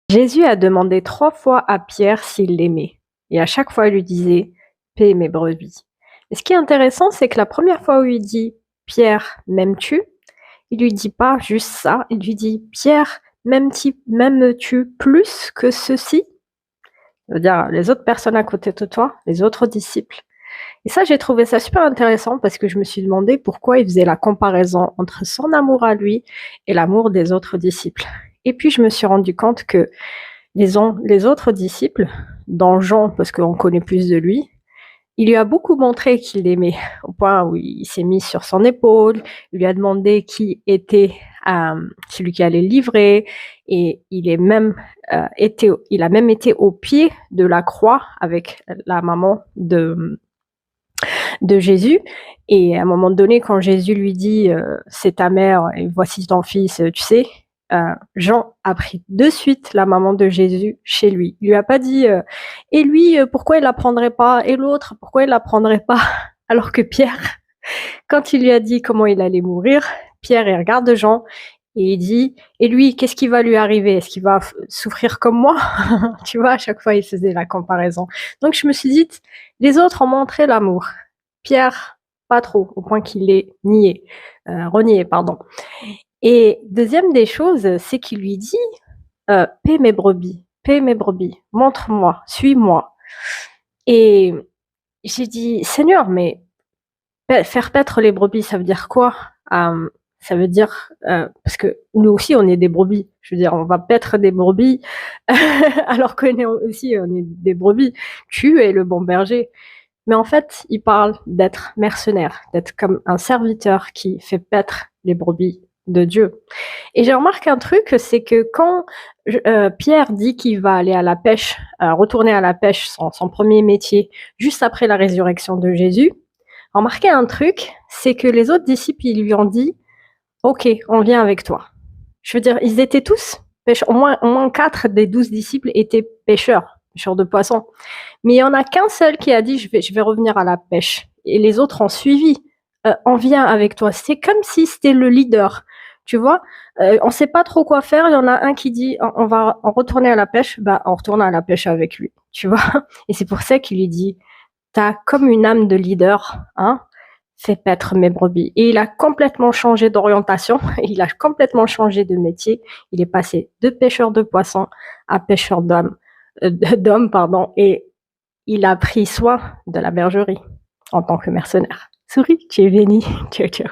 Jésus a demandé 3 fois à Pierre s'il l'aimait et à chaque fois il lui disait: «Paie mes brebis». Et ce qui est intéressant, c'est que la première fois où il dit: «Pierre, m'aimes-tu?», il lui dit pas juste ça, il lui dit: «Pierre, m'aimes-tu plus que ceux-ci?». Ça veut dire les autres personnes à côté de toi, les autres disciples. Et ça, j'ai trouvé ça super intéressant parce que je me suis demandé pourquoi il faisait la comparaison entre son amour à lui et l'amour des autres disciples. Et puis je me suis rendu compte que les autres disciples, dont Jean, parce qu'on connaît plus de lui, il lui a beaucoup montré qu'il l'aimait, au point où il s'est mis sur son épaule, il lui a demandé qui était celui qui allait le livrer, et il a même été au pied de la croix avec la maman de Jésus. Et à un moment donné, quand Jésus lui dit c'est ta mère et voici ton fils, tu sais, Jean a pris de suite la maman de Jésus chez lui. Il lui a pas dit et lui, pourquoi il la prendrait pas, et l'autre, pourquoi il la prendrait pas. Alors que Pierre, quand il lui a dit comment il allait mourir, Pierre, il regarde Jean et il dit: et lui, qu'est-ce qui va lui arriver? Est-ce qu'il va souffrir comme moi? Tu vois, à chaque fois, il faisait la comparaison. Donc je me suis dit, les autres ont montré l'amour. Pierre, pas trop, au point qu'il l'ait renié, pardon. Et deuxième des choses, c'est qu'il lui dit: paie mes brebis, montre-moi, suis-moi. Et j'ai dit: Seigneur, mais faire paître les brebis, ça veut dire quoi? Ça veut dire, parce que nous aussi, on est des brebis. Je veux dire, on va paître des brebis, alors qu'on est aussi, on est des brebis. Tu es le bon berger. Mais en fait, il parle d'être mercenaire, d'être comme un serviteur qui fait paître les brebis de Dieu. Et j'ai remarqué un truc, c'est que quand Pierre dit qu'il va aller à la pêche, retourner à la pêche, son premier métier, juste après la résurrection de Jésus, remarquez un truc, c'est que les autres disciples, ils lui ont dit: OK, on vient avec toi. Je veux dire, ils étaient tous pêcheurs. Au moins 4 des 12 disciples étaient pêcheurs de poissons. Mais il y en a qu'un seul qui a dit: je vais revenir à la pêche. Et les autres ont suivi. On vient avec toi. C'est comme si c'était le leader. Tu vois, on sait pas trop quoi faire. Il y en a un qui dit: on va retourner à la pêche. Bah, on retourne à la pêche avec lui. Tu vois. Et c'est pour ça qu'il lui dit: t'as comme une âme de leader, hein. Fais paître mes brebis. Et il a complètement changé d'orientation. Il a complètement changé de métier. Il est passé de pêcheur de poissons à pêcheur d'hommes, pardon. Et il a pris soin de la bergerie en tant que mercenaire. Souris, tu es bénie. Ciao, ciao.